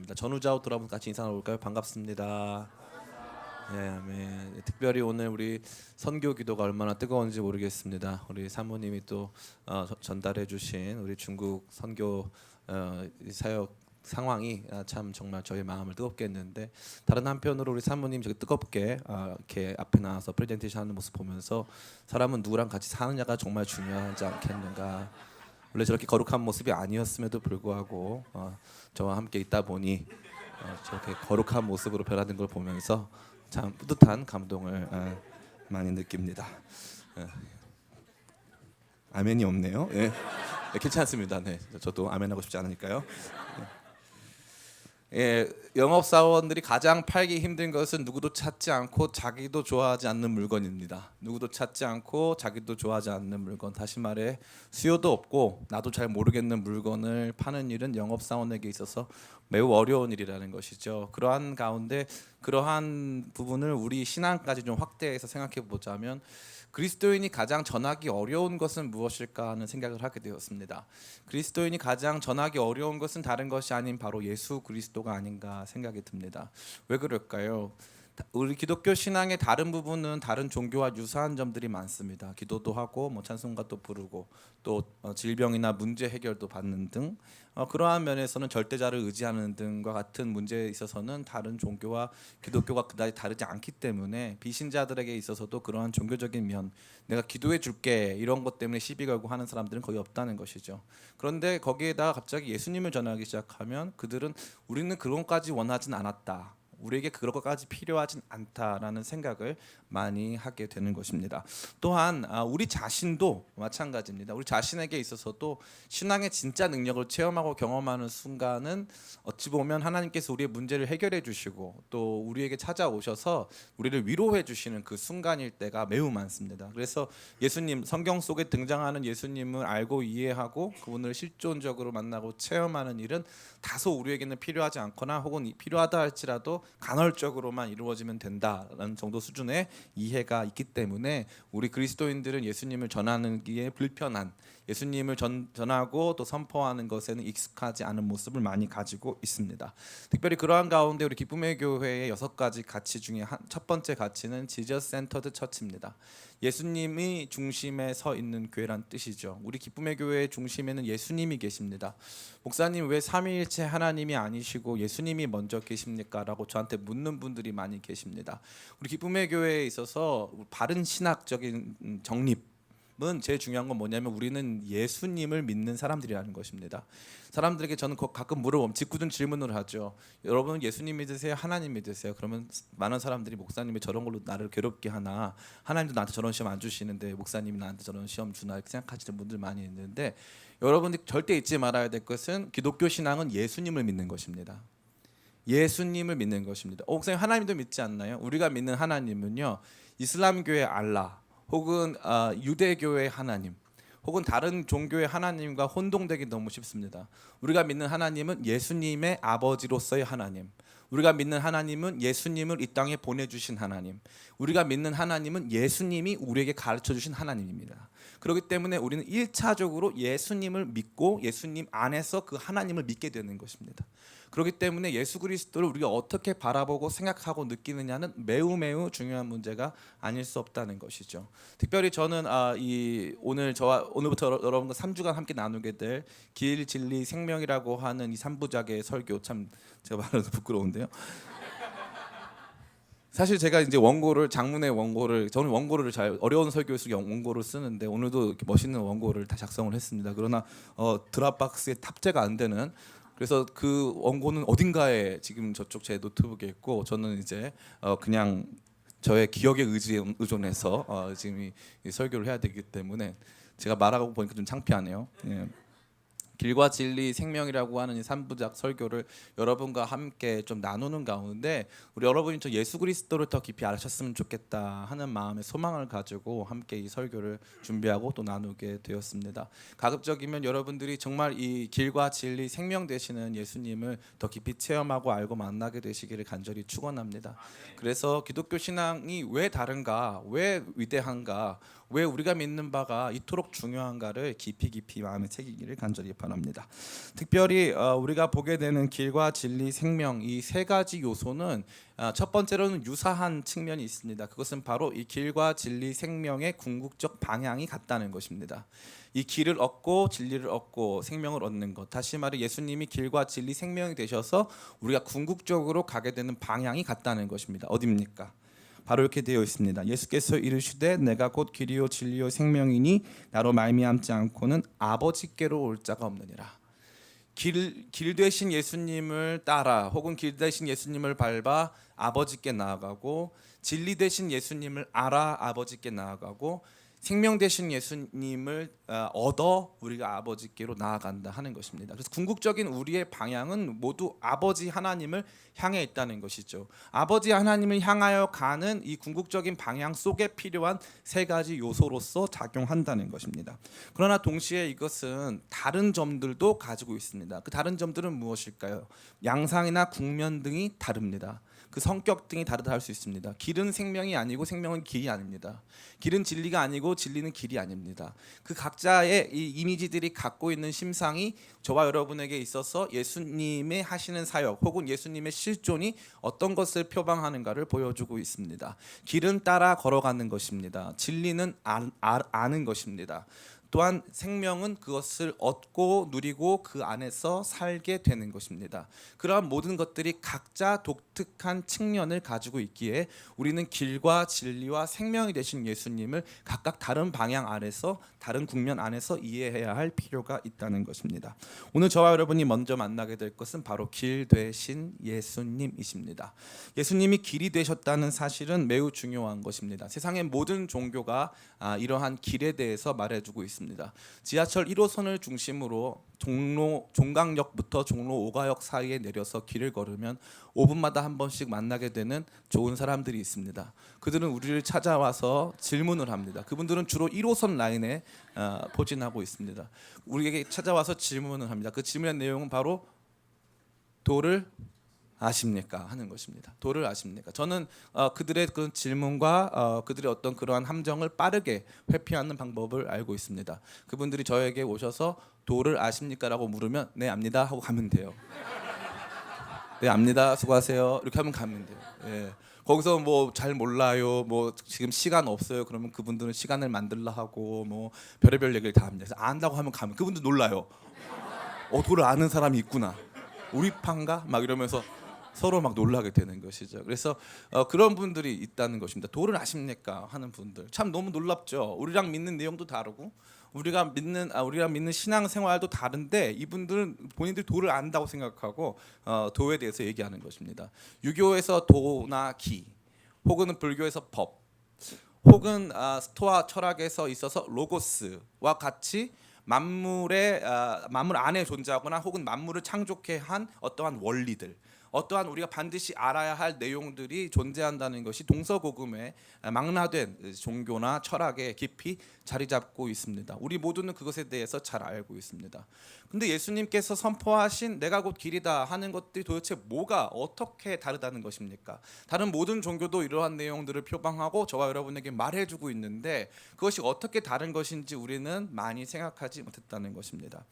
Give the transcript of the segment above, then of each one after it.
감사합니다. 전우자우 돌아보면 같이 인사 나올까요? 반갑습니다. 네, 아멘. 특별히 오늘 우리 선교 기도가 얼마나 뜨거운지 모르겠습니다. 우리 사모님이 또 전달해주신 우리 중국 선교 이 사역 상황이 참 정말 저희 마음을 뜨겁게 했는데, 다른 한편으로 우리 사모님 저기 뜨겁게 이렇게 앞에 나와서 프레젠테이션 하는 모습 보면서 사람은 누구랑 같이 사느냐가 정말 중요하지 않겠는가. 원래 저렇게 거룩한 모습이 아니었음에도 불구하고 저와 함께 있다 보니 저렇게 거룩한 모습으로 변하는 걸 보면서 참 뿌듯한 감동을 많이 느낍니다. 아멘이 없네요. 네. 네, 괜찮습니다. 네, 저도 아멘하고 싶지 않으니까요. 예, 영업사원들이 가장 팔기 힘든 것은 누구도 찾지 않고 자기도 좋아하지 않는 물건입니다. 누구도 찾지 않고 자기도 좋아하지 않는 물건, 다시 말해 수요도 없고 나도 잘 모르겠는 물건을 파는 일은 영업사원에게 있어서 매우 어려운 일이라는 것이죠. 그러한 가운데 그러한 부분을 우리 신앙까지 좀 확대해서 생각해 보자면, 그리스도인이 가장 전하기 어려운 것은 무엇일까 하는 생각을 하게 되었습니다. 그리스도인이 가장 전하기 어려운 것은 다른 것이 아닌 바로 예수 그리스도가 아닌가 생각이 듭니다. 왜 그럴까요? 우리 기독교 신앙의 다른 부분은 다른 종교와 유사한 점들이 많습니다. 기도도 하고 찬송가도 부르고 또 질병이나 문제 해결도 받는 등 그러한 면에서는 절대자를 의지하는 등과 같은 문제에 있어서는 다른 종교와 기독교가 그다지 다르지 않기 때문에 비신자들에게 있어서도 그러한 종교적인 면, 내가 기도해 줄게 이런 것 때문에 시비 걸고 하는 사람들은 거의 없다는 것이죠. 그런데 거기에다가 갑자기 예수님을 전하기 시작하면 그들은 우리는 그런 것까지 원하진 않았다, 우리에게 그런 것까지 필요하진 않다라는 생각을 많이 하게 되는 것입니다. 또한 우리 자신도 마찬가지입니다. 우리 자신에게 있어서도 신앙의 진짜 능력을 체험하고 경험하는 순간은 어찌 보면 하나님께서 우리의 문제를 해결해 주시고 또 우리에게 찾아오셔서 우리를 위로해 주시는 그 순간일 때가 매우 많습니다. 그래서 예수님, 성경 속에 등장하는 예수님을 알고 이해하고 그분을 실존적으로 만나고 체험하는 일은 다소 우리에게는 필요하지 않거나 혹은 필요하다 할지라도 간헐적으로만 이루어지면 된다라는 정도 수준의 이해가 있기 때문에 우리 그리스도인들은 예수님을 전하는 게 불편한, 예수님을 전하고 또 선포하는 것에는 익숙하지 않은 모습을 많이 가지고 있습니다. 특별히 그러한 가운데 우리 기쁨의 교회의 6가지 가치 중에 첫 번째 가치는 지저스 센터드 처치입니다. 예수님이 중심에 서 있는 교회란 뜻이죠. 우리 기쁨의 교회의 중심에는 예수님이 계십니다. 목사님, 왜 삼위일체 하나님이 아니시고 예수님이 먼저 계십니까? 라고 저한테 묻는 분들이 많이 계십니다. 우리 기쁨의 교회에 있어서 바른 신학적인 정립 은 제일 중요한 건 뭐냐면 우리는 예수님을 믿는 사람들이라는 것입니다. 사람들에게 저는 가끔 물어보면 직구준 질문을 하죠. 여러분 예수님 믿으세요? 하나님 믿으세요? 그러면 많은 사람들이 목사님이 저런 걸로 나를 괴롭게 하나, 하나님도 나한테 저런 시험 안 주시는데 목사님이 나한테 저런 시험 주나 이렇게 생각하시는 분들 많이 있는데, 여러분들이 절대 잊지 말아야 될 것은 기독교 신앙은 예수님을 믿는 것입니다. 예수님을 믿는 것입니다. 목사님 하나님도 믿지 않나요? 우리가 믿는 하나님은요, 이슬람교의 알라 혹은 유대교의 하나님 혹은 다른 종교의 하나님과 혼동되기 너무 쉽습니다. 우리가 믿는 하나님은 예수님의 아버지로서의 하나님, 우리가 믿는 하나님은 예수님을 이 땅에 보내주신 하나님, 우리가 믿는 하나님은 예수님이 우리에게 가르쳐주신 하나님입니다. 그렇기 때문에 우리는 1차적으로 예수님을 믿고 예수님 안에서 그 하나님을 믿게 되는 것입니다. 그렇기 때문에 예수 그리스도를 우리가 어떻게 바라보고 생각하고 느끼느냐는 매우 중요한 문제가 아닐 수 없다는 것이죠. 특별히 저는 오늘부터 여러분과 3주간 함께 나누게 될 길, 진리, 생명이라고 하는 이 3부작의 설교, 참 제가 말해도 부끄러운데요. 사실 제가 이제 장문의 원고를, 저는 원고를 잘 어려운 설교일수록 원고를 쓰는데 오늘도 이렇게 멋있는 원고를 다 작성을 했습니다. 그러나 드랍박스에 탑재가 안 되는, 그래서 그 원고는 어딘가에 지금 저쪽 제 노트북에 있고 저는 이제 그냥 저의 기억에 의존해서 지금 이 설교를 해야 되기 때문에 제가 말하고 보니까 좀 창피하네요. 예. 길과 진리 생명이라고 하는 이 3부작 설교를 여러분과 함께 좀 나누는 가운데 우리 여러분이 저 예수 그리스도를 더 깊이 아셨으면 좋겠다 하는 마음의 소망을 가지고 함께 이 설교를 준비하고 또 나누게 되었습니다. 가급적이면 여러분들이 정말 이 길과 진리 생명 되시는 예수님을 더 깊이 체험하고 알고 만나게 되시기를 간절히 축원합니다. 그래서 기독교 신앙이 왜 다른가, 왜 위대한가, 왜 우리가 믿는 바가 이토록 중요한가를 깊이 마음에 새기기를 간절히 바랍니다. 특별히 우리가 보게 되는 길과 진리, 생명 이 세 가지 요소는 첫 번째로는 유사한 측면이 있습니다. 그것은 바로 이 길과 진리, 생명의 궁극적 방향이 같다는 것입니다. 이 길을 얻고 진리를 얻고 생명을 얻는 것, 다시 말해 예수님이 길과 진리, 생명이 되셔서 우리가 궁극적으로 가게 되는 방향이 같다는 것입니다. 어디입니까? 바로 이렇게 되어 있습니다. 예수께서 이르시되 내가 곧 길이요 진리요 생명이니 나로 말미암지 않고는 아버지께로 올 자가 없느니라. 길 되신 예수님을 따라 혹은 길 되신 예수님을 밟아 아버지께 나아가고, 진리 되신 예수님을 알아 아버지께 나아가고, 생명 되신 예수님을 얻어 우리가 아버지께로 나아간다 하는 것입니다. 그래서 궁극적인 우리의 방향은 모두 아버지 하나님을 향해 있다는 것이죠. 아버지 하나님을 향하여 가는 이 궁극적인 방향 속에 필요한 세 가지 요소로서 작용한다는 것입니다. 그러나 동시에 이것은 다른 점들도 가지고 있습니다. 그 다른 점들은 무엇일까요? 양상이나 국면 등이 다릅니다. 그 성격 등이 다르다 할 수 있습니다. 길은 생명이 아니고 생명은 길이 아닙니다. 길은 진리가 아니고 진리는 길이 아닙니다. 그 각자의 이 이미지들이 갖고 있는 심상이 저와 여러분에게 있어서 예수님의 하시는 사역 혹은 예수님의 실존이 어떤 것을 표방하는가를 보여주고 있습니다. 길은 따라 걸어가는 것입니다. 진리는 아는 것입니다. 또한 생명은 그것을 얻고 누리고 그 안에서 살게 되는 것입니다. 그러한 모든 것들이 각자 독특한 측면을 가지고 있기에 우리는 길과 진리와 생명이 되신 예수님을 각각 다른 방향 아래서 다른 국면 안에서 이해해야 할 필요가 있다는 것입니다. 오늘 저와 여러분이 먼저 만나게 될 것은 바로 길 되신 예수님이십니다. 예수님이 길이 되셨다는 사실은 매우 중요한 것입니다. 세상의 모든 종교가 이러한 길에 대해서 말해주고 있습니다. 지하철 1호선을 중심으로 종강역부터 종로 5가역 사이에 내려서 길을 걸으면 5분마다 한 번씩 만나게 되는 좋은 사람들이 있습니다. 그들은 우리를 찾아와서 질문을 합니다. 그분들은 주로 1호선 라인에 포진하고 있습니다. 우리에게 찾아와서 질문을 합니다. 그 질문의 내용은 바로 도를 아십니까? 하는 것입니다. 도를 아십니까? 저는 그들의 그 질문과 그들의 어떤 그러한 함정을 빠르게 회피하는 방법을 알고 있습니다. 그분들이 저에게 오셔서 도를 아십니까? 라고 물으면 네 압니다 하고 가면 돼요. 네 압니다 수고하세요 이렇게 하면 가면 돼요. 예. 거기서 뭐 잘 몰라요, 뭐 지금 시간 없어요 그러면 그분들은 시간을 만들라 하고 뭐 별의별 얘기를 다 합니다. 그래서 안다고 하면 가면 그분들 놀라요. 도를 아는 사람이 있구나, 우리 판가? 막 이러면서 서로 막 놀라게 되는 것이죠. 그래서 그런 분들이 있다는 것입니다. 도를 아십니까? 하는 분들 참 너무 놀랍죠. 우리랑 믿는 내용도 다르고 우리가 믿는 신앙 생활도 다른데 이분들은 본인들 도를 안다고 생각하고 도에 대해서 얘기하는 것입니다. 유교에서 도나 기, 혹은 불교에서 법, 혹은 스토아 철학에서 있어서 로고스와 같이 만물 안에 존재하거나 혹은 만물을 창조케 한 어떠한 원리들, 어떠한 우리가 반드시 알아야 할 내용들이 존재한다는 것이 동서고금의 망라된 종교나 철학에 깊이 자리 잡고 있습니다. 우리 모두는 그것에 대해서 잘 알고 있습니다. 근데 예수님께서 선포하신 내가 곧 길이다 하는 것들이 도대체 뭐가 어떻게 다르다는 것입니까? 다른 모든 종교도 이러한 내용들을 표방하고 저와 여러분에게 말해주고 있는데 그것이 어떻게 다른 것인지 우리는 많이 생각하지 못했다는 것입니다.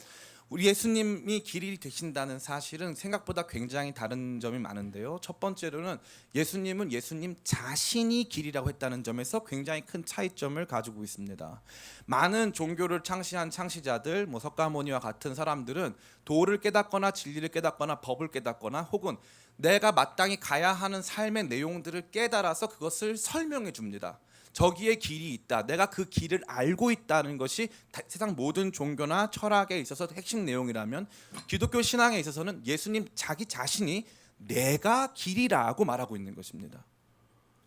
우리 예수님이 길이 되신다는 사실은 생각보다 굉장히 다른 점이 많은데요. 첫 번째로는 예수님은 예수님 자신이 길이라고 했다는 점에서 굉장히 큰 차이점을 가지고 있습니다. 많은 종교를 창시한 창시자들, 석가모니와 같은 사람들은 도를 깨닫거나 진리를 깨닫거나 법을 깨닫거나 혹은 내가 마땅히 가야 하는 삶의 내용들을 깨달아서 그것을 설명해 줍니다. 저기에 길이 있다, 내가 그 길을 알고 있다는 것이 세상 모든 종교나 철학에 있어서 핵심 내용이라면 기독교 신앙에 있어서는 예수님 자기 자신이 내가 길이라고 말하고 있는 것입니다.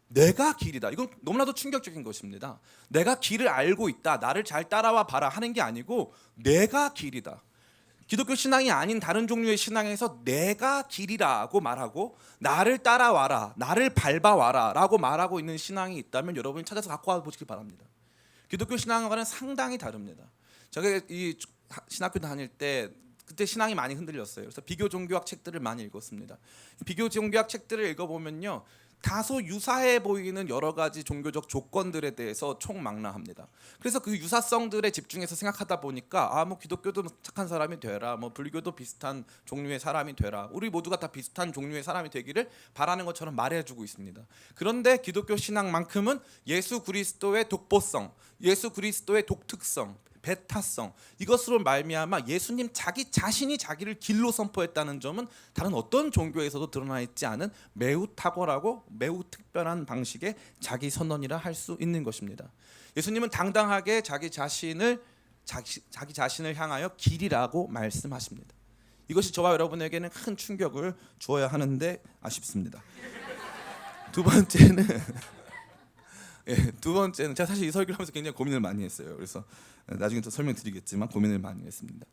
내가 길이다. 이건 너무나도 충격적인 것입니다. 내가 길을 알고 있다, 나를 잘 따라와 봐라 하는 게 아니고 내가 길이다. 기독교 신앙이 아닌 다른 종류의 신앙에서 내가 길이라고 말하고 나를 따라와라, 나를 밟아와라 라고 말하고 있는 신앙이 있다면 여러분이 찾아서 갖고 와보시기 바랍니다. 기독교 신앙과는 상당히 다릅니다. 제가 이 신학교 다닐 때 그때 신앙이 많이 흔들렸어요. 그래서 비교 종교학 책들을 많이 읽었습니다. 비교 종교학 책들을 읽어보면요, 다소 유사해 보이는 여러 가지 종교적 조건들에 대해서 총망라합니다. 그래서 그 유사성들에 집중해서 생각하다 보니까 뭐 기독교도 착한 사람이 되라, 뭐 불교도 비슷한 종류의 사람이 되라, 우리 모두가 다 비슷한 종류의 사람이 되기를 바라는 것처럼 말해주고 있습니다. 그런데 기독교 신앙만큼은 예수 그리스도의 독보성, 예수 그리스도의 독특성, 배타성, 이것으로 말미암아 예수님 자기 자신이 자기를 길로 선포했다는 점은 다른 어떤 종교에서도 드러나 있지 않은 매우 탁월하고 매우 특별한 방식의 자기 선언이라 할 수 있는 것입니다. 예수님은 당당하게 자기 자신을 향하여 길이라고 말씀하십니다. 이것이 저와 여러분에게는 큰 충격을 주어야 하는데 아쉽습니다. 두 번째는 두 번째는 제가 사실 이 설교를 하면서 굉장히 고민을 많이 했어요. 그래서 나중에 또 설명드리겠지만 고민을 많이 했습니다.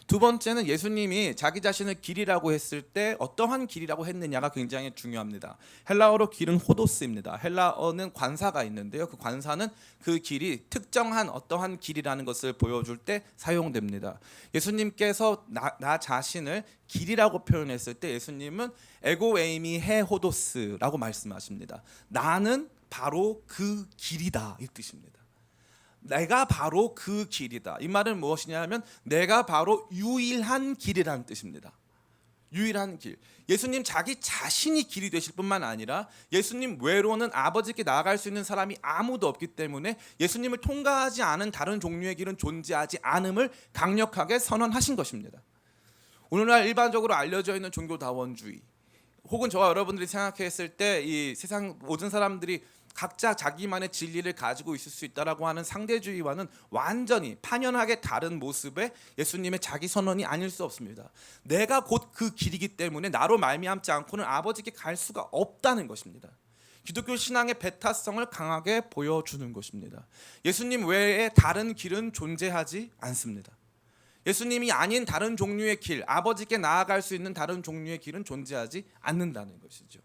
두 번째는 예수님이 자기 자신을 길이라고 했을 때 어떠한 길이라고 했느냐가 굉장히 중요합니다. 헬라어로 길은 호도스입니다. 헬라어는 관사가 있는데요, 그 관사는 그 길이 특정한 어떠한 길이라는 것을 보여줄 때 사용됩니다. 예수님께서 나 자신을 길이라고 표현했을 때 예수님은 에고 에이미 해 호도스라고 말씀하십니다. 나는 바로 그 길이다, 이 뜻입니다. 내가 바로 그 길이다. 이 말은 무엇이냐면 내가 바로 유일한 길이라는 뜻입니다. 유일한 길. 예수님 자기 자신이 길이 되실 뿐만 아니라 예수님 외로는 아버지께 나아갈 수 있는 사람이 아무도 없기 때문에 예수님을 통과하지 않은 다른 종류의 길은 존재하지 않음을 강력하게 선언하신 것입니다. 오늘날 일반적으로 알려져 있는 종교다원주의, 혹은 저와 여러분들이 생각했을 때 이 세상 모든 사람들이 각자 자기만의 진리를 가지고 있을 수 있다라고 하는 상대주의와는 완전히 판연하게 다른 모습의 예수님의 자기 선언이 아닐 수 없습니다. 내가 곧 그 길이기 때문에 나로 말미암지 않고는 아버지께 갈 수가 없다는 것입니다. 기독교 신앙의 배타성을 강하게 보여주는 것입니다. 예수님 외에 다른 길은 존재하지 않습니다. 예수님이 아닌 다른 종류의 길, 아버지께 나아갈 수 있는 다른 종류의 길은 존재하지 않는다는 것이죠.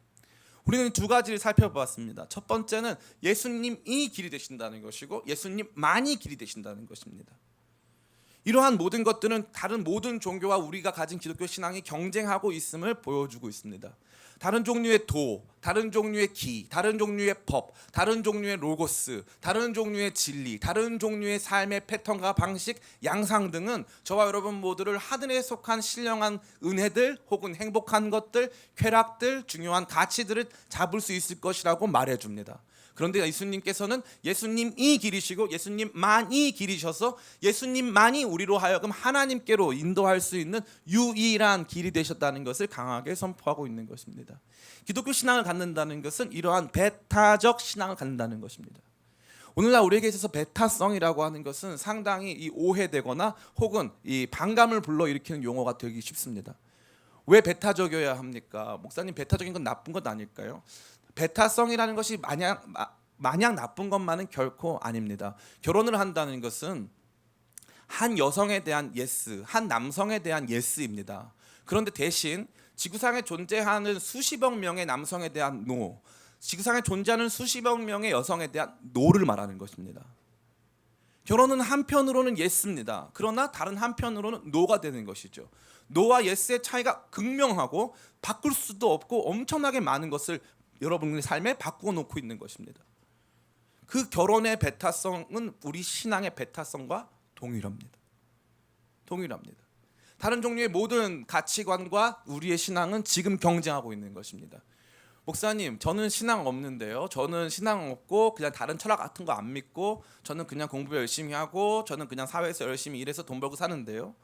우리는 두 가지를 살펴보았습니다. 첫 번째는 예수님이 길이 되신다는 것이고 예수님만이 길이 되신다는 것입니다. 이러한 모든 것들은 다른 모든 종교와 우리가 가진 기독교 신앙이 경쟁하고 있음을 보여주고 있습니다. 다른 종류의 도, 다른 종류의 기, 다른 종류의 법, 다른 종류의 로고스, 다른 종류의 진리, 다른 종류의 삶의 패턴과 방식, 양상 등은 저와 여러분 모두를 하늘에 속한 신령한 은혜들 혹은 행복한 것들, 쾌락들, 중요한 가치들을 잡을 수 있을 것이라고 말해줍니다. 그런데 예수님께서는 예수님이 길이시고 예수님만이 길이셔서 예수님만이 우리로 하여금 하나님께로 인도할 수 있는 유일한 길이 되셨다는 것을 강하게 선포하고 있는 것입니다. 기독교 신앙을 갖는다는 것은 이러한 배타적 신앙을 갖는다는 것입니다. 오늘날 우리에게 있어서 배타성이라고 하는 것은 상당히 이 오해되거나 혹은 이 반감을 불러일으키는 용어가 되기 쉽습니다. 왜 배타적이어야 합니까? 목사님, 배타적인 건 나쁜 것 아닐까요? 배타성이라는 것이 마냥 나쁜 것만은 결코 아닙니다. 결혼을 한다는 것은 한 여성에 대한 예스, 한 남성에 대한 예스입니다. 그런데 대신 지구상에 존재하는 수십억 명의 남성에 대한 노, 지구상에 존재하는 수십억 명의 여성에 대한 노를 말하는 것입니다. 결혼은 한편으로는 예스입니다. 그러나 다른 한편으로는 노가 되는 것이죠. 노와 예스의 차이가 극명하고 바꿀 수도 없고 엄청나게 많은 것을 여러분의 삶에 바꾸어 놓고 있는 것입니다. 그 결혼의 배타성은 우리 신앙의 배타성과 동일합니다. 다른 종류의 모든 가치관과 우리의 신앙은 지금 경쟁하고 있는 것입니다. 목사님, 저는 신앙 없는데요. 저는 신앙 없고 그냥 다른 철학 같은 거 안 믿고 저는 그냥 공부 열심히 하고 저는 그냥 사회에서 열심히 일해서 돈 벌고 사는데요.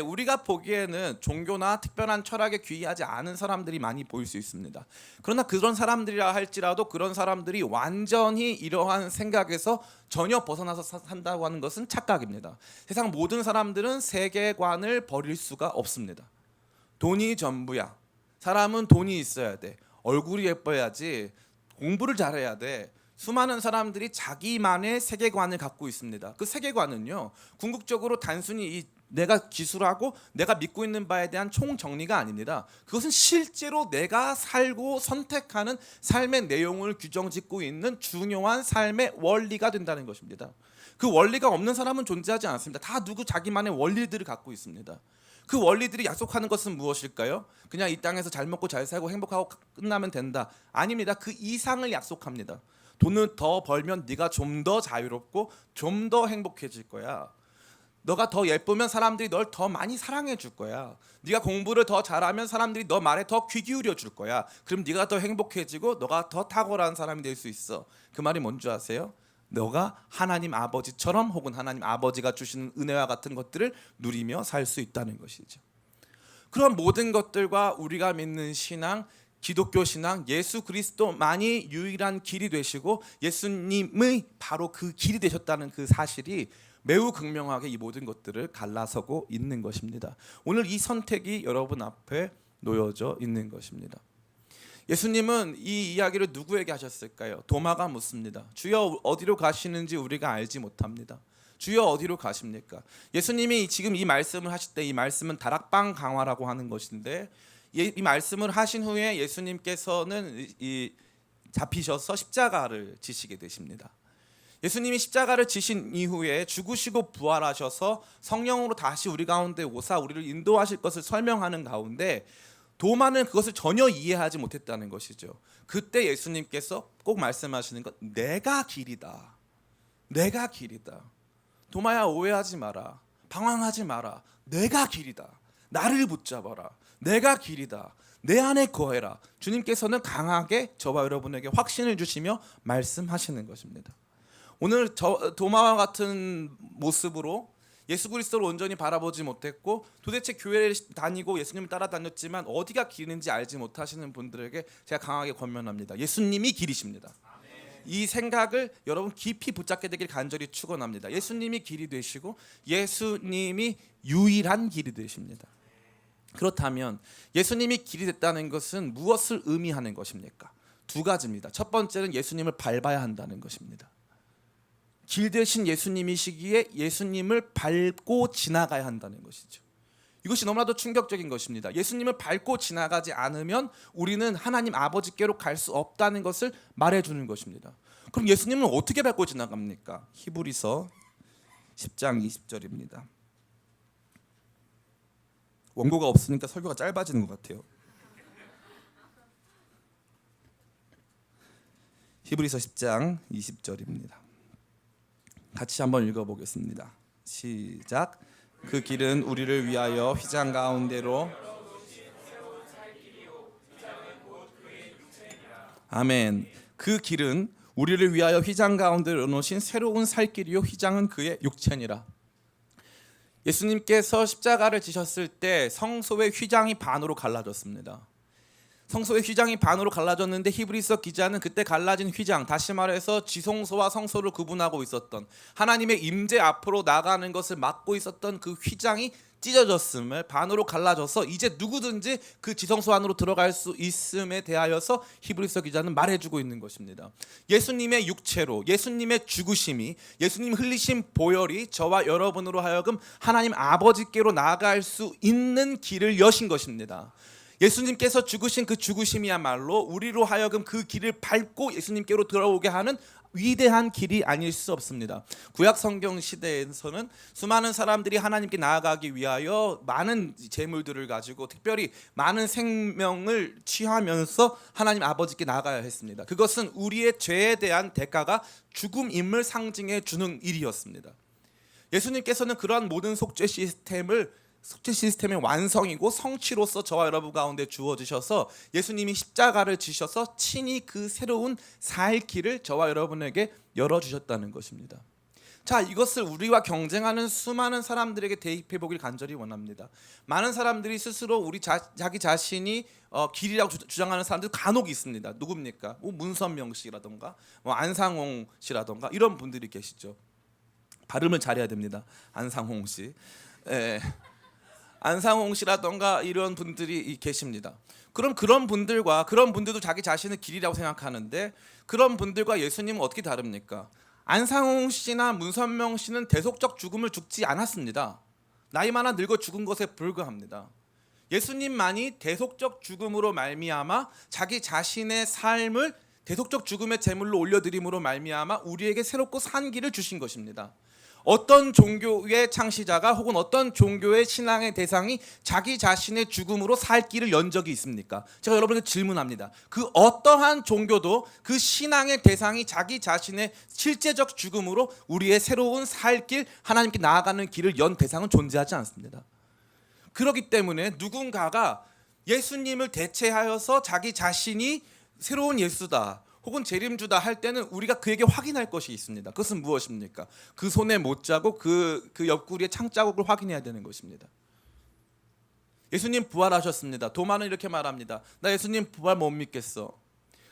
우리가 보기에는 종교나 특별한 철학에 귀의하지 않은 사람들이 많이 보일 수 있습니다. 그러나 그런 사람들이라 할지라도 그런 사람들이 완전히 이러한 생각에서 전혀 벗어나서 산다고 하는 것은 착각입니다. 세상 모든 사람들은 세계관을 버릴 수가 없습니다. 돈이 전부야. 사람은 돈이 있어야 돼. 얼굴이 예뻐야지. 공부를 잘해야 돼. 수많은 사람들이 자기만의 세계관을 갖고 있습니다. 그 세계관은요, 궁극적으로 단순히 내가 기술하고 내가 믿고 있는 바에 대한 총정리가 아닙니다. 그것은 실제로 내가 살고 선택하는 삶의 내용을 규정짓고 있는 중요한 삶의 원리가 된다는 것입니다. 그 원리가 없는 사람은 존재하지 않습니다. 다 누구 자기만의 원리들을 갖고 있습니다. 그 원리들이 약속하는 것은 무엇일까요? 그냥 이 땅에서 잘 먹고 잘 살고 행복하고 끝나면 된다. 아닙니다. 그 이상을 약속합니다. 돈을 더 벌면 네가 좀 더 자유롭고 좀 더 행복해질 거야. 너가 더 예쁘면 사람들이 널 더 많이 사랑해 줄 거야. 네가 공부를 더 잘하면 사람들이 너 말에 더 귀 기울여 줄 거야. 그럼 네가 더 행복해지고 너가 더 탁월한 사람이 될 수 있어. 그 말이 뭔지 아세요? 너가 하나님 아버지처럼 혹은 하나님 아버지가 주시는 은혜와 같은 것들을 누리며 살 수 있다는 것이죠. 그런 모든 것들과 우리가 믿는 신앙, 기독교 신앙, 예수 그리스도만이 유일한 길이 되시고 예수님의 바로 그 길이 되셨다는 그 사실이 매우 극명하게 이 모든 것들을 갈라서고 있는 것입니다. 오늘 이 선택이 여러분 앞에 놓여져 있는 것입니다. 예수님은 이 이야기를 누구에게 하셨을까요? 도마가 묻습니다. 주여 어디로 가시는지 우리가 알지 못합니다. 주여 어디로 가십니까? 예수님이 지금 이 말씀을 하실 때 이 말씀은 다락방 강화라고 하는 것인데 이 말씀을 하신 후에 예수님께서는 잡히셔서 십자가를 지시게 되십니다. 예수님이 십자가를 지신 이후에 죽으시고 부활하셔서 성령으로 다시 우리 가운데 오사 우리를 인도하실 것을 설명하는 가운데 도마는 그것을 전혀 이해하지 못했다는 것이죠. 그때 예수님께서 꼭 말씀하시는 것, 내가 길이다. 내가 길이다. 도마야 오해하지 마라. 방황하지 마라. 내가 길이다. 나를 붙잡아라. 내가 길이다. 내 안에 거해라. 주님께서는 강하게 저와 여러분에게 확신을 주시며 말씀하시는 것입니다. 오늘 도마와 같은 모습으로 예수 그리스도를 온전히 바라보지 못했고 도대체 교회를 다니고 예수님을 따라다녔지만 어디가 길인지 알지 못하시는 분들에게 제가 강하게 권면합니다. 예수님이 길이십니다. 이 생각을 여러분 깊이 붙잡게 되길 간절히 축원합니다. 예수님이 길이 되시고 예수님이 유일한 길이 되십니다. 그렇다면 예수님이 길이 됐다는 것은 무엇을 의미하는 것입니까? 두 가지입니다. 첫 번째는 예수님을 밟아야 한다는 것입니다. 길 대신 예수님이시기에 예수님을 밟고 지나가야 한다는 것이죠. 이것이 너무나도 충격적인 것입니다. 예수님을 밟고 지나가지 않으면 우리는 하나님 아버지께로 갈 수 없다는 것을 말해주는 것입니다. 그럼 예수님은 어떻게 밟고 지나갑니까? 히브리서 10장 20절입니다. 원고가 없으니까 설교가 짧아지는 것 같아요. 히브리서 10장 20절입니다. 같이 한번 읽어보겠습니다. 시작. 그 길은 우리를 위하여 휘장 가운데로 아멘. 그 길은 우리를 위하여 휘장 가운데로 놓으신 새로운 살 길이요 휘장은 그의 육체니라. 예수님께서 십자가를 지셨을 때 성소의 휘장이 반으로 갈라졌습니다. 성소의 휘장이 반으로 갈라졌는데 히브리서 기자는 그때 갈라진 휘장, 다시 말해서 지성소와 성소를 구분하고 있었던 하나님의 임재 앞으로 나가는 것을 막고 있었던 그 휘장이 찢어졌음을 반으로 갈라져서 이제 누구든지 그 지성소 안으로 들어갈 수 있음에 대하여서 히브리서 기자는 말해주고 있는 것입니다. 예수님의 육체로 예수님의 죽으심이 예수님 흘리신 보혈이 저와 여러분으로 하여금 하나님 아버지께로 나아갈 수 있는 길을 여신 것입니다. 예수님께서 죽으신 그 죽으심이야말로 우리로 하여금 그 길을 밟고 예수님께로 들어오게 하는 위대한 길이 아닐 수 없습니다. 구약 성경 시대에서는 수많은 사람들이 하나님께 나아가기 위하여 많은 재물들을 가지고 특별히 많은 생명을 취하면서 하나님 아버지께 나아가야 했습니다. 그것은 우리의 죄에 대한 대가가 죽음임을 상징해 주는 일이었습니다. 예수님께서는 그러한 모든 속죄 시스템의 완성이고 성취로서 저와 여러분 가운데 주어지셔서 예수님이 십자가를 지셔서 친히 그 새로운 살 길을 저와 여러분에게 열어주셨다는 것입니다. 자, 이것을 우리와 경쟁하는 수많은 사람들에게 대입해 보길 간절히 원합니다. 많은 사람들이 스스로 자기 자신이 길이라고 주장하는 사람들 간혹 있습니다. 누굽니까? 문선명 씨라던가 안상홍 씨라던가 이런 분들이 계시죠. 발음을 잘해야 됩니다. 안상홍 씨. 예. 안상홍 씨라던가 이런 분들이 계십니다. 그럼 그런 분들도 자기 자신을 길이라고 생각하는데 그런 분들과 예수님은 어떻게 다릅니까? 안상홍 씨나 문선명 씨는 대속적 죽음을 죽지 않았습니다. 나이 많아 늙어 죽은 것에 불과합니다. 예수님만이 대속적 죽음으로 말미암아 자기 자신의 삶을 대속적 죽음의 제물로 올려드림으로 말미암아 우리에게 새롭고 산 길을 주신 것입니다. 어떤 종교의 창시자가 혹은 어떤 종교의 신앙의 대상이 자기 자신의 죽음으로 살 길을 연 적이 있습니까? 제가 여러분에게 질문합니다. 그 어떠한 종교도 그 신앙의 대상이 자기 자신의 실제적 죽음으로 우리의 새로운 살 길, 하나님께 나아가는 길을 연 대상은 존재하지 않습니다. 그렇기 때문에 누군가가 예수님을 대체하여서 자기 자신이 새로운 예수다 혹은 재림주다 할 때는 우리가 그에게 확인할 것이 있습니다. 그것은 무엇입니까? 그 손에 못자국, 그 옆구리에 창자국을 확인해야 되는 것입니다. 예수님 부활하셨습니다. 도마는 이렇게 말합니다. 나 예수님 부활 못 믿겠어.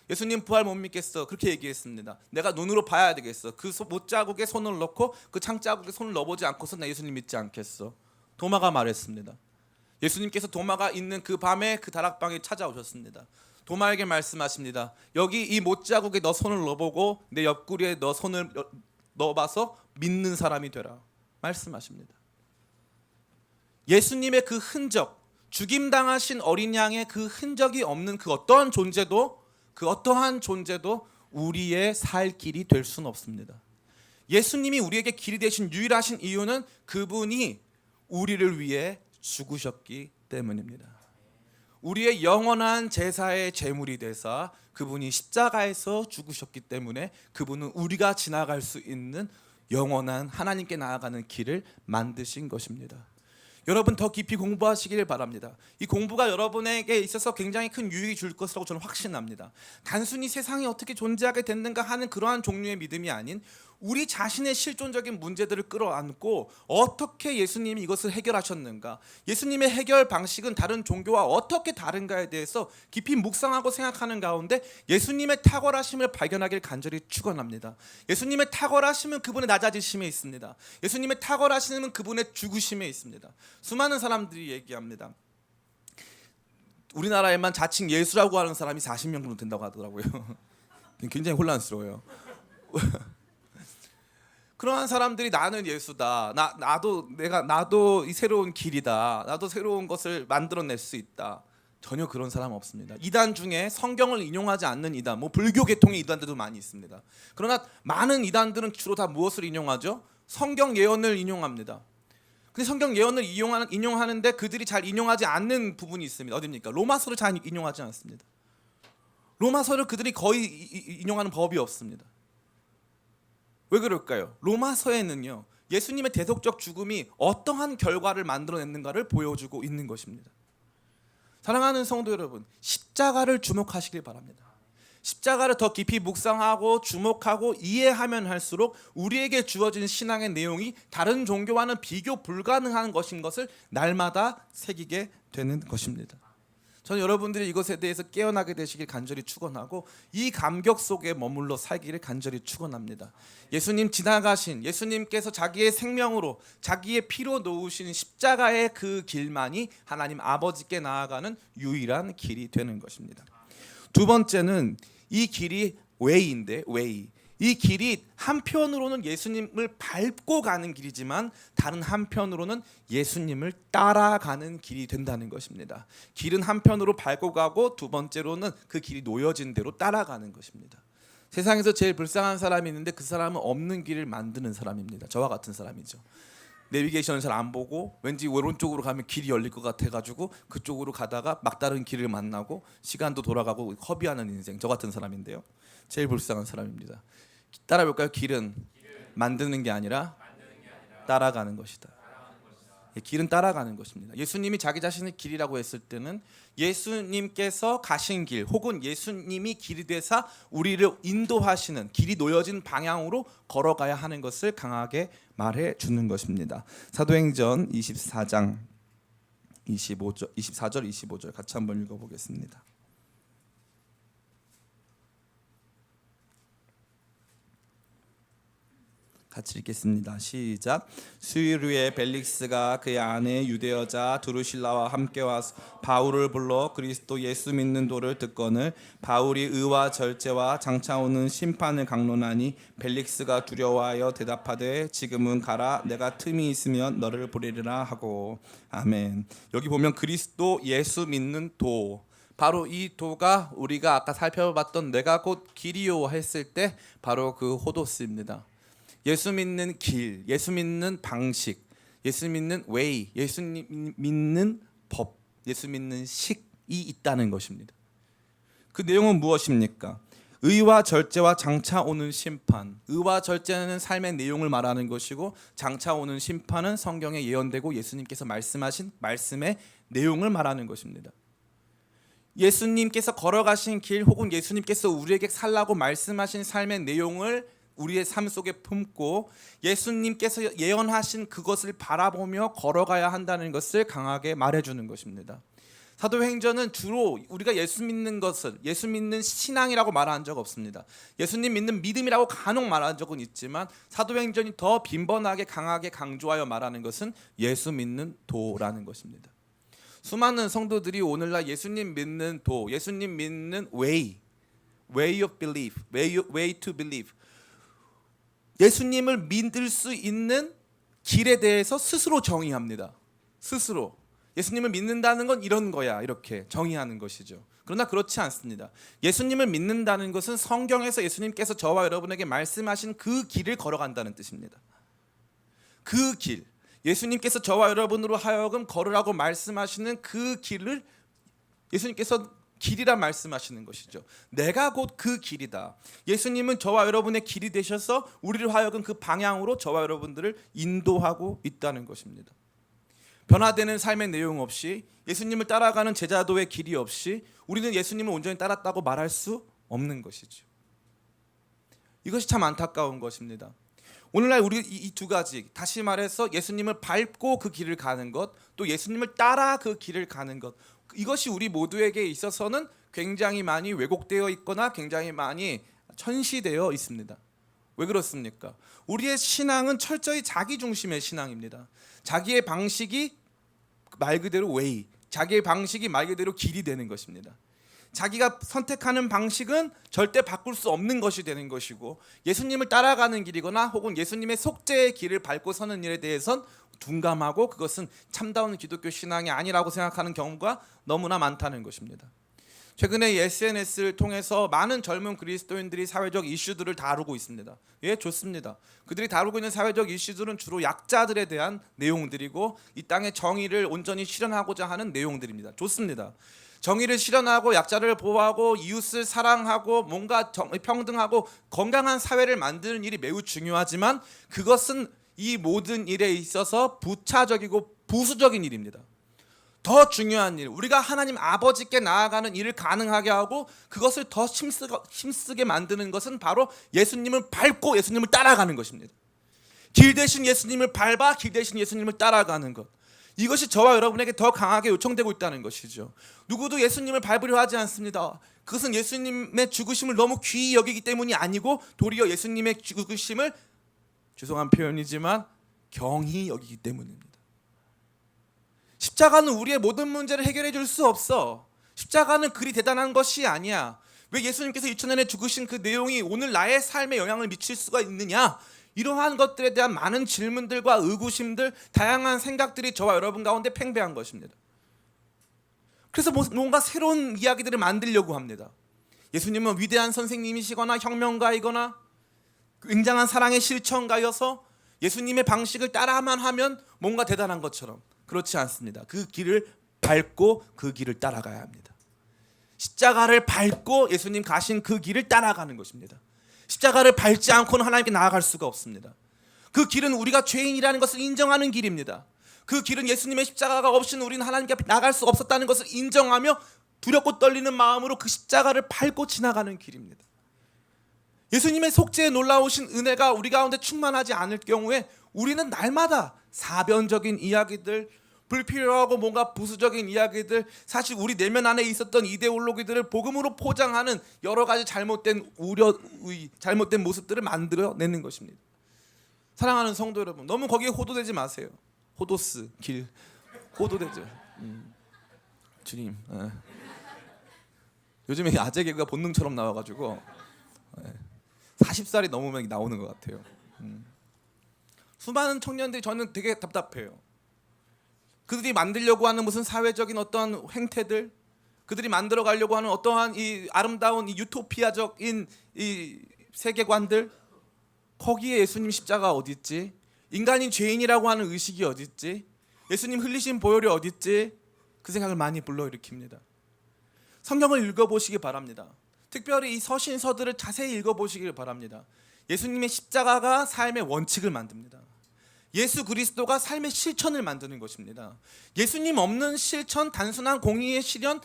예수님 부활 못 믿겠어. 그렇게 얘기했습니다. 내가 눈으로 봐야 되겠어. 그 못자국에 손을 넣고 그 창자국에 손을 넣어보지 않고서 나 예수님 믿지 않겠어. 도마가 말했습니다. 예수님께서 도마가 있는 그 밤에 그 다락방에 찾아오셨습니다. 도마에게 말씀하십니다. 여기 이 못자국에 너 손을 넣어보고 내 옆구리에 너 손을 넣어봐서 믿는 사람이 되라. 말씀하십니다. 예수님의 그 흔적, 죽임당하신 어린 양의 그 흔적이 없는 그 어떠한 존재도 우리의 살 길이 될 수는 없습니다. 예수님이 우리에게 길이 되신 유일하신 이유는 그분이 우리를 위해 죽으셨기 때문입니다. 우리의 영원한 제사의 제물이 되사 그분이 십자가에서 죽으셨기 때문에 그분은 우리가 지나갈 수 있는 영원한 하나님께 나아가는 길을 만드신 것입니다. 여러분 더 깊이 공부하시기를 바랍니다. 이 공부가 여러분에게 있어서 굉장히 큰 유익이 줄 것이라고 저는 확신합니다. 단순히 세상이 어떻게 존재하게 됐는가 하는 그러한 종류의 믿음이 아닌 우리 자신의 실존적인 문제들을 끌어안고 어떻게 예수님이 이것을 해결하셨는가, 예수님의 해결 방식은 다른 종교와 어떻게 다른가에 대해서 깊이 묵상하고 생각하는 가운데 예수님의 탁월하심을 발견하길 간절히 축원합니다. 예수님의 탁월하심은 그분의 낮아지심에 있습니다. 예수님의 탁월하심은 그분의 죽으심에 있습니다. 수많은 사람들이 얘기합니다. 우리나라에만 자칭 예수라고 하는 사람이 40명 정도 된다고 하더라고요. 굉장히 혼란스러워요. 그러한 사람들이 나는 예수다. 나도 이 새로운 길이다. 나도 새로운 것을 만들어낼 수 있다. 전혀 그런 사람 없습니다. 이단 중에 성경을 인용하지 않는 이단, 불교 계통의 이단들도 많이 있습니다. 그러나 많은 이단들은 주로 다 무엇을 인용하죠? 성경 예언을 인용합니다. 근데 성경 예언을 인용하는데 그들이 잘 인용하지 않는 부분이 있습니다. 어디입니까? 로마서를 잘 인용하지 않습니다. 로마서를 그들이 거의 인용하는 법이 없습니다. 왜 그럴까요? 로마서에는요, 예수님의 대속적 죽음이 어떠한 결과를 만들어냈는가를 보여주고 있는 것입니다. 사랑하는 성도 여러분, 십자가를 주목하시길 바랍니다. 십자가를 더 깊이 묵상하고 주목하고 이해하면 할수록 우리에게 주어진 신앙의 내용이 다른 종교와는 비교 불가능한 것인 것을 날마다 새기게 되는 것입니다. 저는 여러분들이 이것에 대해서 깨어나게 되시길 간절히 축원하고 이 감격 속에 머물러 살기를 간절히 축원합니다. 예수님 지나가신, 예수님께서 자기의 생명으로 자기의 피로 놓으신 십자가의 그 길만이 하나님 아버지께 나아가는 유일한 길이 되는 것입니다. 두 번째는 이 길이 웨이인데, 웨이. 이 길이 한편으로는 예수님을 밟고 가는 길이지만 다른 한편으로는 예수님을 따라가는 길이 된다는 것입니다. 길은 한편으로 밟고 가고 두 번째로는 그 길이 놓여진 대로 따라가는 것입니다. 세상에서 제일 불쌍한 사람이 있는데 그 사람은 없는 길을 만드는 사람입니다. 저와 같은 사람이죠. 내비게이션을 잘 안 보고 왠지 오른쪽으로 가면 길이 열릴 것 같아가지고 그쪽으로 가다가 막다른 길을 만나고 시간도 돌아가고 허비하는 인생, 저 같은 사람인데요. 제일 불쌍한 사람입니다. 따라볼까요? 길은 만드는 게 아니라 따라가는 것이다. 길은 따라가는 것입니다. 예수님이 자기 자신의 길이라고 했을 때는 예수님께서 가신 길 혹은 예수님이 길이 되사 우리를 인도하시는 길이 놓여진 방향으로 걸어가야 하는 것을 강하게 말해 주는 것입니다. 사도행전 24장 24절 25절 같이 한번 읽어보겠습니다. 같이 읽겠습니다. 시작. 수일 후에 벨릭스가 그의 아내 유대 여자 드루실라와 함께 와서 바울을 불러 그리스도 예수 믿는 도를 듣거늘 바울이 의와 절제와 장차 오는 심판을 강론하니 벨릭스가 두려워하여 대답하되 지금은 가라 내가 틈이 있으면 너를 보내리라 하고. 아멘. 여기 보면 그리스도 예수 믿는 도, 바로 이 도가 우리가 아까 살펴봤던 내가 곧 길이요 했을 때 바로 그 호도스입니다. 예수 믿는 길, 예수 믿는 방식, 예수 믿는 way, 예수 믿는 법, 예수 믿는 식이 있다는 것입니다. 그 내용은 무엇입니까? 의와 절제와 장차 오는 심판. 의와 절제는 삶의 내용을 말하는 것이고 장차 오는 심판은 성경에 예언되고 예수님께서 말씀하신 말씀의 내용을 말하는 것입니다. 예수님께서 걸어가신 길 혹은 예수님께서 우리에게 살라고 말씀하신 삶의 내용을 우리의 삶 속에 품고 예수님께서 예언하신 그것을 바라보며 걸어가야 한다는 것을 강하게 말해주는 것입니다. 사도행전은 주로 우리가 예수 믿는 것을 예수 믿는 신앙이라고 말한 적 없습니다. 예수님 믿는 믿음이라고 간혹 말한 적은 있지만 사도행전이 더 빈번하게 강하게 강조하여 말하는 것은 예수 믿는 도라는 것입니다. 수많은 성도들이 오늘날 예수님 믿는 도, 예수님 믿는 way of belief, way to believe, 예수님을 믿을 수 있는 길에 대해서 스스로 정의합니다. 스스로 예수님을 믿는다는 건 이런 거야 이렇게 정의하는 것이죠. 그러나 그렇지 않습니다. 예수님을 믿는다는 것은 성경에서 예수님께서 저와 여러분에게 말씀하신 그 길을 걸어간다는 뜻입니다. 그 길, 예수님께서 저와 여러분으로 하여금 걸으라고 말씀하시는 그 길을 예수님께서 길이라 말씀하시는 것이죠. 내가 곧 그 길이다. 예수님은 저와 여러분의 길이 되셔서 우리를 하여금 그 방향으로 저와 여러분들을 인도하고 있다는 것입니다. 변화되는 삶의 내용 없이 예수님을 따라가는 제자도의 길이 없이 우리는 예수님을 온전히 따랐다고 말할 수 없는 것이죠. 이것이 참 안타까운 것입니다. 오늘날 우리 이 두 가지, 다시 말해서 예수님을 밟고 그 길을 가는 것, 또 예수님을 따라 그 길을 가는 것, 이것이 우리 모두에게 있어서는 굉장히 많이 왜곡되어 있거나 굉장히 많이 천시되어 있습니다. 왜 그렇습니까? 우리의 신앙은 철저히 자기 중심의 신앙입니다. 자기의 방식이 말 그대로 way, 자기의 방식이 말 그대로 길이 되는 것입니다. 자기가 선택하는 방식은 절대 바꿀 수 없는 것이 되는 것이고 예수님을 따라가는 길이거나 혹은 예수님의 속죄의 길을 밟고 서는 일에 대해선 둔감하고 그것은 참다운 기독교 신앙이 아니라고 생각하는 경우가 너무나 많다는 것입니다. 최근에 SNS를 통해서 많은 젊은 그리스도인들이 사회적 이슈들을 다루고 있습니다. 예, 좋습니다. 그들이 다루고 있는 사회적 이슈들은 주로 약자들에 대한 내용들이고 이 땅의 정의를 온전히 실현하고자 하는 내용들입니다. 좋습니다. 정의를 실현하고 약자를 보호하고 이웃을 사랑하고 뭔가 평등하고 건강한 사회를 만드는 일이 매우 중요하지만 그것은 이 모든 일에 있어서 부차적이고 부수적인 일입니다. 더 중요한 일, 우리가 하나님 아버지께 나아가는 일을 가능하게 하고 그것을 더 힘쓰게 만드는 것은 바로 예수님을 밟고 예수님을 따라가는 것입니다. 길 대신 예수님을 밟아 길 대신 예수님을 따라가는 것, 이것이 저와 여러분에게 더 강하게 요청되고 있다는 것이죠. 누구도 예수님을 밟으려 하지 않습니다. 그것은 예수님의 죽으심을 너무 귀히 여기기 때문이 아니고 도리어 예수님의 죽으심을, 죄송한 표현이지만, 경히 여기기 때문입니다. 십자가는 우리의 모든 문제를 해결해 줄 수 없어. 십자가는 그리 대단한 것이 아니야. 왜 예수님께서 2000년에 죽으신 그 내용이 오늘 나의 삶에 영향을 미칠 수가 있느냐? 이러한 것들에 대한 많은 질문들과 의구심들, 다양한 생각들이 저와 여러분 가운데 팽배한 것입니다. 그래서 뭔가 새로운 이야기들을 만들려고 합니다. 예수님은 위대한 선생님이시거나 혁명가이거나 굉장한 사랑의 실천가여서 예수님의 방식을 따라만 하면 뭔가 대단한 것처럼, 그렇지 않습니다. 그 길을 밟고 그 길을 따라가야 합니다. 십자가를 밟고 예수님 가신 그 길을 따라가는 것입니다. 십자가를 밟지 않고는 하나님께 나아갈 수가 없습니다. 그 길은 우리가 죄인이라는 것을 인정하는 길입니다. 그 길은 예수님의 십자가가 없이는 우리는 하나님께 나갈 수 없었다는 것을 인정하며 두렵고 떨리는 마음으로 그 십자가를 밟고 지나가는 길입니다. 예수님의 속죄에 놀라우신 은혜가 우리 가운데 충만하지 않을 경우에 우리는 날마다 사변적인 이야기들, 불필요하고 뭔가 부수적인 이야기들, 사실 우리 내면 안에 있었던 이데올로기들을 복음으로 포장하는 여러 가지 잘못된 잘못된 모습들을 만들어내는 것입니다. 사랑하는 성도 여러분, 너무 거기에 호도되지 마세요. 호도스, 길, 호도되죠. 주님, 요즘에 아재 개그가 본능처럼 나와가지고 40살이 넘으면 나오는 것 같아요. 수많은 청년들이 저는 되게 답답해요. 그들이 만들려고 하는 무슨 사회적인 어떤 행태들, 그들이 만들어 가려고 하는 어떠한 이 아름다운 이 유토피아적인 이 세계관들, 거기에 예수님 십자가 어디 있지? 인간이 죄인이라고 하는 의식이 어디 있지? 예수님 흘리신 보혈이 어디 있지? 그 생각을 많이 불러일으킵니다. 성경을 읽어보시기 바랍니다. 특별히 이 서신서들을 자세히 읽어보시길 바랍니다. 예수님의 십자가가 삶의 원칙을 만듭니다. 예수 그리스도가 삶의 실천을 만드는 것입니다. 예수님 없는 실천, 단순한 공의의 실현,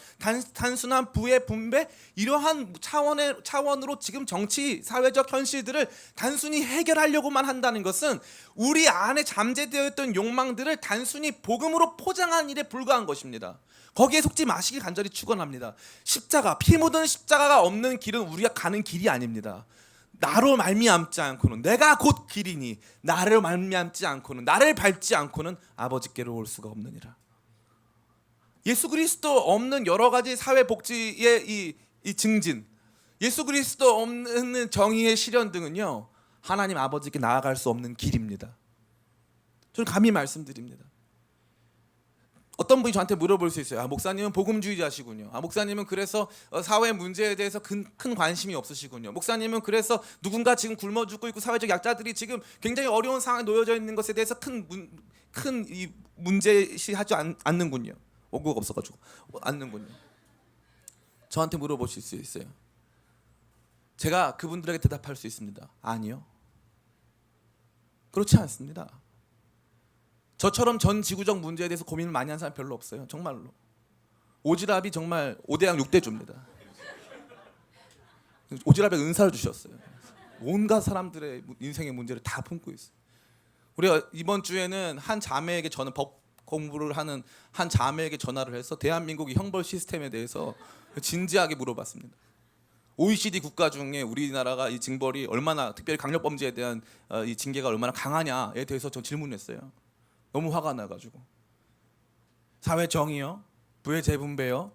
단순한 부의 분배, 이러한 차원으로 지금 정치, 사회적 현실들을 단순히 해결하려고만 한다는 것은 우리 안에 잠재되어 있던 욕망들을 단순히 복음으로 포장한 일에 불과한 것입니다. 거기에 속지 마시길 간절히 축원합니다. 십자가, 피 묻은 십자가가 없는 길은 우리가 가는 길이 아닙니다. 나로 말미암지 않고는, 내가 곧 길이니 나를 말미암지 않고는, 나를 밟지 않고는 아버지께로 올 수가 없느니라. 예수 그리스도 없는 여러 가지 사회 복지의 이 증진, 예수 그리스도 없는 정의의 실현 등은요, 하나님 아버지께 나아갈 수 없는 길입니다. 저는 감히 말씀드립니다. 어떤 분이 저한테 물어볼 수 있어요. 목사님은 복음주의자시군요. 목사님은 그래서 사회 문제에 대해서 큰 관심이 없으시군요. 목사님은 그래서 누군가 지금 굶어 죽고 있고 사회적 약자들이 지금 굉장히 어려운 상황에 놓여져 있는 것에 대해서 큰 이 문제시하지 않는군요. 원고가 없어가지고 않는군요. 저한테 물어보실 수 있어요. 제가 그분들에게 대답할 수 있습니다. 아니요. 그렇지 않습니다. 저처럼 전 지구적 문제에 대해서 고민을 많이 한 사람 별로 없어요. 정말로. 오지랖이 정말 5대양 6대주입니다. 오지랖에 은사를 주셨어요. 온갖 사람들의 인생의 문제를 다 품고 있어요. 우리가 이번 주에는 한 자매에게 저는 법 공부를 하는 한 자매에게 전화를 해서 대한민국의 형벌 시스템에 대해서 진지하게 물어봤습니다. OECD 국가 중에 우리나라가 이 징벌이 얼마나, 특별히 강력범죄에 대한 이 징계가 얼마나 강하냐에 대해서 저 질문했어요. 너무 화가 나가지고. 사회 정의요, 부의 재분배요,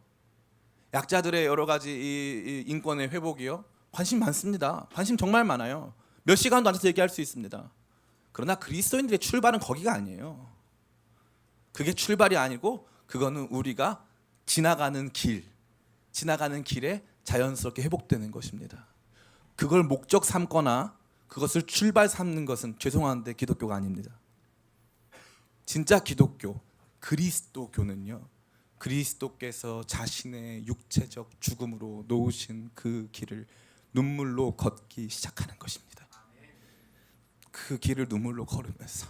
약자들의 여러 가지 이 인권의 회복이요, 관심 많습니다. 관심 정말 많아요. 몇 시간도 앉아서 얘기할 수 있습니다. 그러나 그리스도인들의 출발은 거기가 아니에요. 그게 출발이 아니고 그거는 우리가 지나가는 길에 자연스럽게 회복되는 것입니다. 그걸 목적 삼거나 그것을 출발 삼는 것은 죄송한데 기독교가 아닙니다. 진짜 기독교, 그리스도교는요, 그리스도께서 자신의 육체적 죽음으로 놓으신 그 길을 눈물로 걷기 시작하는 것입니다. 그 길을 눈물로 걸으면서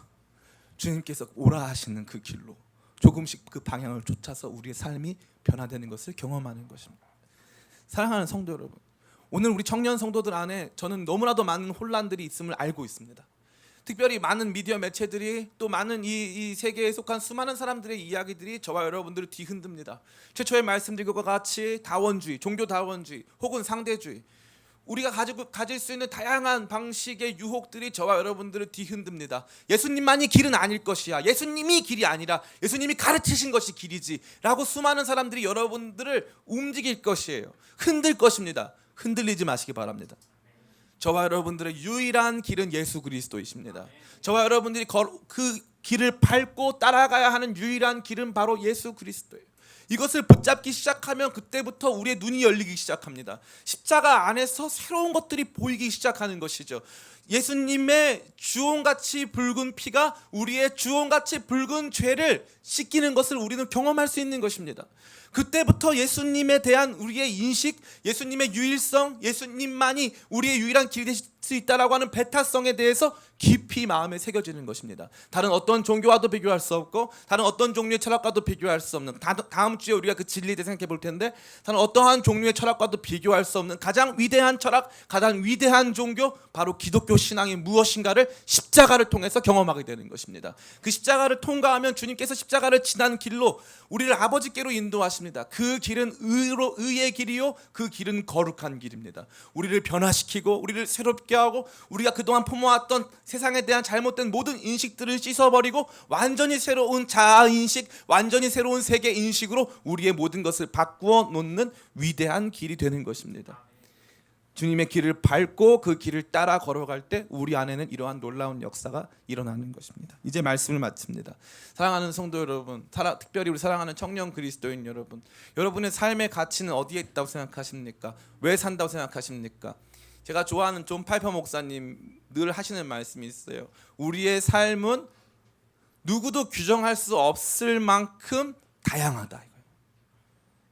주님께서 오라 하시는 그 길로 조금씩 그 방향을 쫓아서 우리의 삶이 변화되는 것을 경험하는 것입니다. 사랑하는 성도 여러분, 오늘 우리 청년 성도들 안에 저는 너무나도 많은 혼란들이 있음을 알고 있습니다. 특별히 많은 미디어 매체들이, 또 많은 이 세계에 속한 수많은 사람들의 이야기들이 저와 여러분들을 뒤흔듭니다. 최초에 말씀드린 것과 같이 다원주의, 종교 다원주의 혹은 상대주의, 우리가 가질 수 있는 다양한 방식의 유혹들이 저와 여러분들을 뒤흔듭니다. 예수님만이 길은 아닐 것이야, 예수님이 길이 아니라 예수님이 가르치신 것이 길이지 라고 수많은 사람들이 여러분들을 움직일 것이에요. 흔들 것입니다. 흔들리지 마시기 바랍니다. 저와 여러분들의 유일한 길은 예수 그리스도이십니다. 저와 여러분들이 그 길을 밟고 따라가야 하는 유일한 길은 바로 예수 그리스도예요. 이것을 붙잡기 시작하면 그때부터 우리의 눈이 열리기 시작합니다. 십자가 안에서 새로운 것들이 보이기 시작하는 것이죠. 예수님의 주홍같이 붉은 피가 우리의 주홍같이 붉은 죄를 씻기는 것을 우리는 경험할 수 있는 것입니다. 그때부터 예수님에 대한 우리의 인식, 예수님의 유일성, 예수님만이 우리의 유일한 길이 되실 수 있다라고 하는 배타성에 대해서 깊이 마음에 새겨지는 것입니다. 다른 어떤 종교와도 비교할 수 없고, 다른 어떤 종류의 철학과도 비교할 수 없는, 다음 주에 우리가 그 진리에 대해 생각해 볼 텐데, 다른 어떠한 종류의 철학과도 비교할 수 없는 가장 위대한 철학, 가장 위대한 종교, 바로 기독교 신앙이 무엇인가를 십자가를 통해서 경험하게 되는 것입니다. 그 십자가를 통과하면 주님께서 십자가를 지난 길로 우리를 아버지께로 인도하십니다. 그 길은 의의 길이요, 그 길은 거룩한 길입니다. 우리를 변화시키고 우리를 새롭게 하고, 우리가 그동안 품어왔던 세상에 대한 잘못된 모든 인식들을 씻어버리고 완전히 새로운 자아인식, 완전히 새로운 세계인식으로 우리의 모든 것을 바꾸어 놓는 위대한 길이 되는 것입니다. 주님의 길을 밟고 그 길을 따라 걸어갈 때 우리 안에는 이러한 놀라운 역사가 일어나는 것입니다. 이제 말씀을 마칩니다. 사랑하는 성도 여러분, 특별히 우리 사랑하는 청년 그리스도인 여러분, 여러분의 삶의 가치는 어디에 있다고 생각하십니까? 왜 산다고 생각하십니까? 제가 좋아하는 존 파이퍼 목사님 늘 하시는 말씀이 있어요. 우리의 삶은 누구도 규정할 수 없을 만큼 다양하다.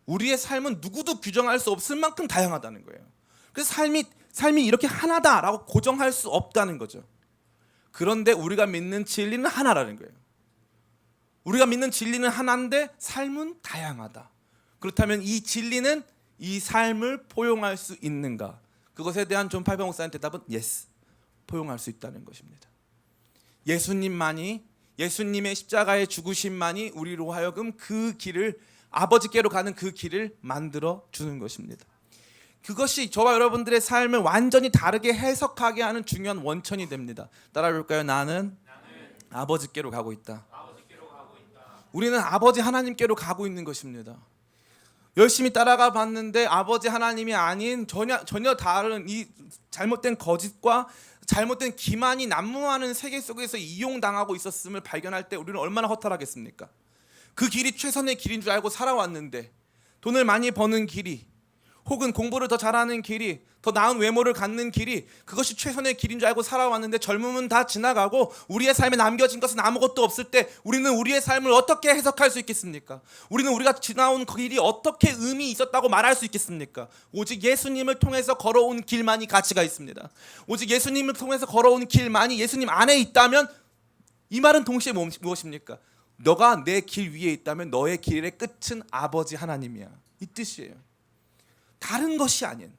우리의 삶은 누구도 규정할 수 없을 만큼 다양하다는 거예요. 그래서 삶이 이렇게 하나다라고 고정할 수 없다는 거죠. 그런데 우리가 믿는 진리는 하나라는 거예요. 우리가 믿는 진리는 하나인데 삶은 다양하다. 그렇다면 이 진리는 이 삶을 포용할 수 있는가? 그것에 대한 존 파이퍼 목사님 대답은 yes, 포용할 수 있다는 것입니다. 예수님의 십자가의 죽으심만이 우리로 하여금 그 길을, 아버지께로 가는 그 길을 만들어 주는 것입니다. 그것이 저와 여러분들의 삶을 완전히 다르게 해석하게 하는 중요한 원천이 됩니다. 따라해볼까요? 나는 아버지께로 가고 있다. 우리는 아버지 하나님께로 가고 있는 것입니다. 열심히 따라가 봤는데 아버지 하나님이 아닌 전혀 다른 이 잘못된 거짓과 잘못된 기만이 난무하는 세계 속에서 이용당하고 있었음을 발견할 때 우리는 얼마나 허탈하겠습니까? 그 길이 최선의 길인 줄 알고 살아왔는데, 돈을 많이 버는 길이, 혹은 공부를 더 잘하는 길이, 더 나은 외모를 갖는 길이, 그것이 최선의 길인 줄 알고 살아왔는데 젊음은 다 지나가고 우리의 삶에 남겨진 것은 아무것도 없을 때 우리는 우리의 삶을 어떻게 해석할 수 있겠습니까? 우리는 우리가 지나온 그 길이 어떻게 의미 있었다고 말할 수 있겠습니까? 오직 예수님을 통해서 걸어온 길만이 가치가 있습니다. 오직 예수님을 통해서 걸어온 길만이 예수님 안에 있다면, 이 말은 동시에 무엇입니까? 너가 내 길 위에 있다면 너의 길의 끝은 아버지 하나님이야, 이 뜻이에요. 다른 것이 아닌,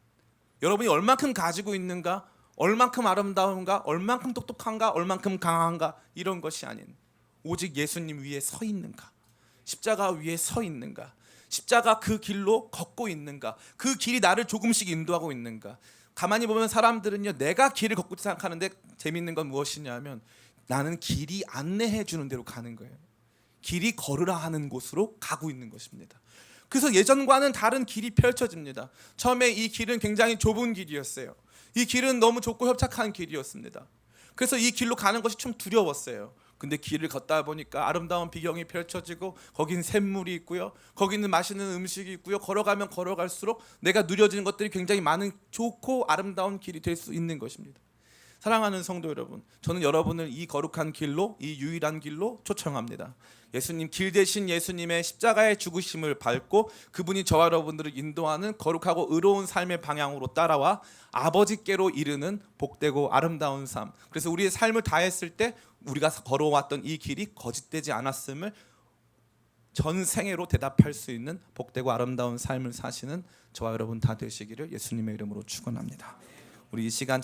여러분이 얼만큼 가지고 있는가, 얼만큼 아름다운가, 얼만큼 똑똑한가, 얼만큼 강한가, 이런 것이 아닌 오직 예수님 위에 서 있는가, 십자가 위에 서 있는가, 십자가 그 길로 걷고 있는가, 그 길이 나를 조금씩 인도하고 있는가. 가만히 보면 사람들은요, 내가 길을 걷고 생각하는데 재밌는 건 무엇이냐면 나는 길이 안내해 주는 대로 가는 거예요. 길이 걸으라 하는 곳으로 가고 있는 것입니다. 그래서 예전과는 다른 길이 펼쳐집니다. 처음에 이 길은 굉장히 좁은 길이었어요. 이 길은 너무 좁고 협착한 길이었습니다. 그래서 이 길로 가는 것이 좀 두려웠어요. 근데 길을 걷다 보니까 아름다운 비경이 펼쳐지고, 거긴 샘물이 있고요, 거기는 맛있는 음식이 있고요, 걸어가면 걸어갈수록 내가 누려지는 것들이 굉장히 많은 좋고 아름다운 길이 될 수 있는 것입니다. 사랑하는 성도 여러분, 저는 여러분을 이 거룩한 길로, 이 유일한 길로 초청합니다. 예수님, 길 대신 예수님의 십자가의 죽으심을 밟고 그분이 저와 여러분들을 인도하는 거룩하고 의로운 삶의 방향으로 따라와 아버지께로 이르는 복되고 아름다운 삶. 그래서 우리의 삶을 다했을 때 우리가 걸어왔던 이 길이 거짓되지 않았음을 전생애로 대답할 수 있는 복되고 아름다운 삶을 사시는 저와 여러분 다 되시기를 예수님의 이름으로 축원합니다. 우리 이 시간